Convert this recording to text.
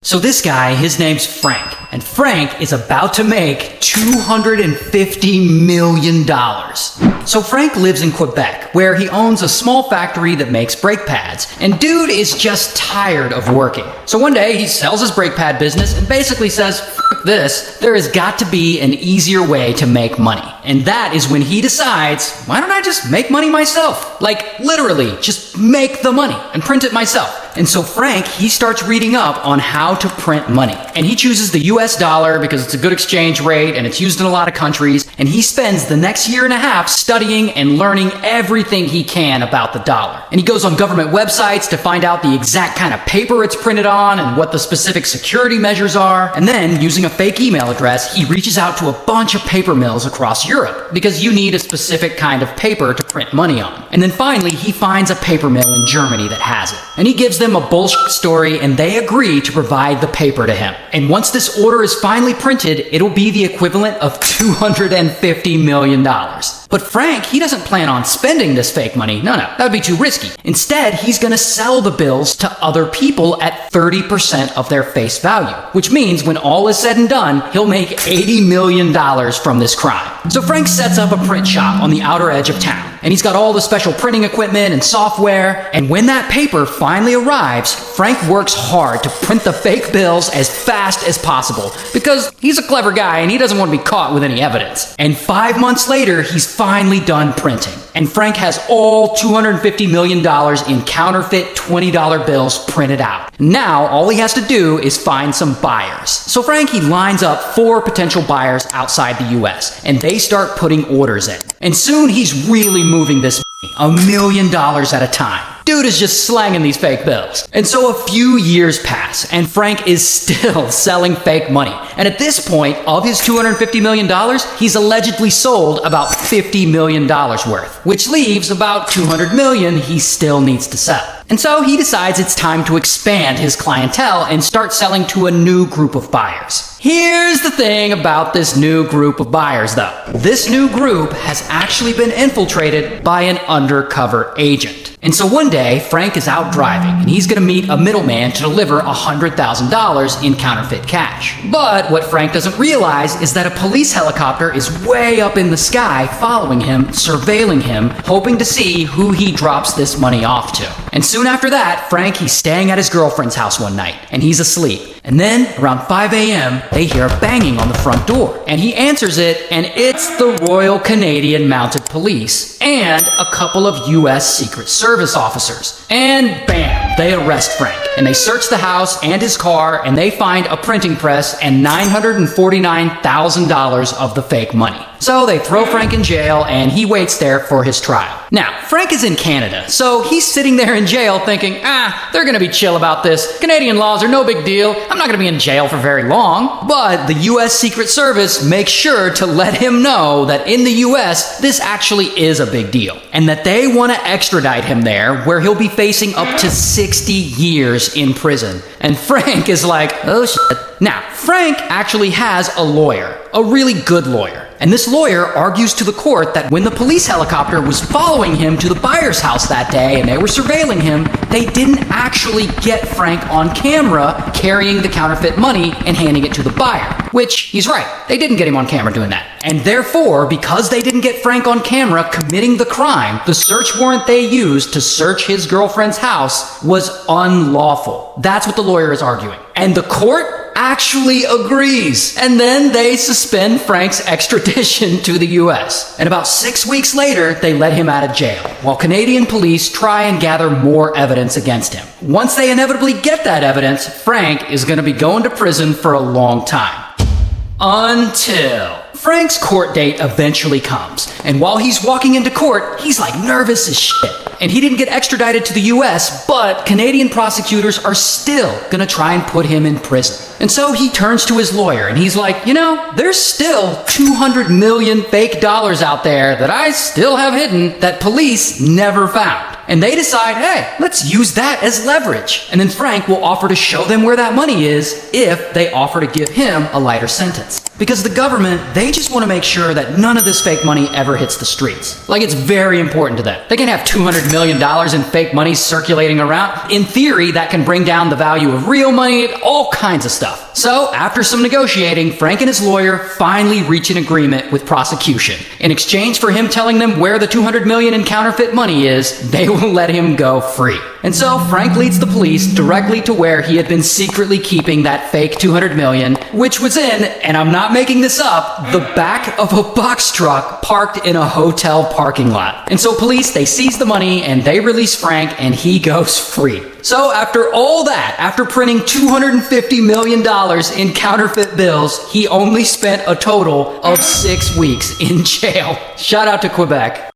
So this guy, his name's Frank, and Frank is about to make $250 million. So Frank lives in Quebec, where he owns a small factory that makes brake pads, and dude is just tired of working. So one day he sells his brake pad business and basically says, "F this, there has got to be an easier way to make money." And that is when he decides, why don't I just make money myself? Like literally, just make the money and print it myself. And so Frank, he starts reading up on how to print money. And he chooses the US dollar because it's a good exchange rate and it's used in a lot of countries. And he spends the next year and a half studying and learning everything he can about the dollar. And he goes on government websites to find out the exact kind of paper it's printed on and what the specific security measures are. And then, using a fake email address, he reaches out to a bunch of paper mills across Europe because you need a specific kind of paper to print money on. And then finally, he finds a paper mill in Germany that has it. And he gives them a bullshit story and they agree to provide the paper to him. And once this order is finally printed, it'll be the equivalent of $250 million. But Frank, he doesn't plan on spending this fake money. No, that would be too risky. Instead, he's gonna sell the bills to other people at 30% of their face value, which means when all is said and done, he'll make $80 million from this crime. So Frank sets up a print shop on the outer edge of town, and he's got all the special printing equipment and software, and when that paper finally arrives, Frank works hard to print the fake bills as fast as possible, because he's a clever guy and he doesn't want to be caught with any evidence. And 5 months later, he's finally done printing, and Frank has all $250 million in counterfeit $20 bills printed out. Now, all he has to do is find some buyers. So Frank, he lines up 4 potential buyers outside the US, and they start putting orders in. And soon he's really moving this $1 million at a time. Dude is just slanging these fake bills. And so a few years pass, and Frank is still selling fake money. And at this point, of his $250 million, he's allegedly sold about $50 million worth, which leaves about $200 million he still needs to sell. And so he decides it's time to expand his clientele and start selling to a new group of buyers. Here's the thing about this new group of buyers, though. This new group has actually been infiltrated by an undercover agent. And so one day, Frank is out driving, and he's gonna meet a middleman to deliver $100,000 in counterfeit cash. But what Frank doesn't realize is that a police helicopter is way up in the sky following him, surveilling him, hoping to see who he drops this money off to. And soon after that, Frank, he's staying at his girlfriend's house one night, and he's asleep. And then, around 5 a.m., they hear a banging on the front door. And he answers it, and it's the Royal Canadian Mounted Police and a couple of U.S. Secret Service officers. And bam, they arrest Frank. And they search the house and his car, and they find a printing press and $949,000 of the fake money. So they throw Frank in jail, and he waits there for his trial. Now, Frank is in Canada, so he's sitting there in jail thinking, they're gonna be chill about this. Canadian laws are no big deal. I'm not gonna be in jail for very long. But the US Secret Service makes sure to let him know that in the US, this actually is a big deal, and that they wanna extradite him there, where he'll be facing up to 60 years in prison. And Frank is like, oh shit. Now, Frank actually has a lawyer, a really good lawyer. And this lawyer argues to the court that when the police helicopter was following him to the buyer's house that day and they were surveilling him, they didn't actually get Frank on camera carrying the counterfeit money and handing it to the buyer. Which, he's right, they didn't get him on camera doing that. And therefore, because they didn't get Frank on camera committing the crime, the search warrant they used to search his girlfriend's house was unlawful. That's what the lawyer is arguing. And the court actually agrees. And then they suspend Frank's extradition to the US. And about 6 weeks later, they let him out of jail, while Canadian police try and gather more evidence against him. Once they inevitably get that evidence, Frank is going to be going to prison for a long time. Until Frank's court date eventually comes, and while he's walking into court, he's like nervous as shit. And he didn't get extradited to the US, but Canadian prosecutors are still gonna try and put him in prison. And so he turns to his lawyer and he's like, there's still 200 million fake dollars out there that I still have hidden that police never found. And they decide, hey, let's use that as leverage. And then Frank will offer to show them where that money is if they offer to give him a lighter sentence. Because the government, they just want to make sure that none of this fake money ever hits the streets. Like, it's very important to them. They can have $200 million in fake money circulating around. In theory, that can bring down the value of real money, all kinds of stuff. So, after some negotiating, Frank and his lawyer finally reach an agreement with prosecution. In exchange for him telling them where the $200 million in counterfeit money is, they will let him go free. And so, Frank leads the police directly to where he had been secretly keeping that fake $200 million, which was in, and I'm not making this up, the back of a box truck parked in a hotel parking lot. And so police, they seize the money and they release Frank and he goes free. So after all that, after printing $250 million in counterfeit bills, he only spent a total of 6 weeks in jail. Shout out to Quebec.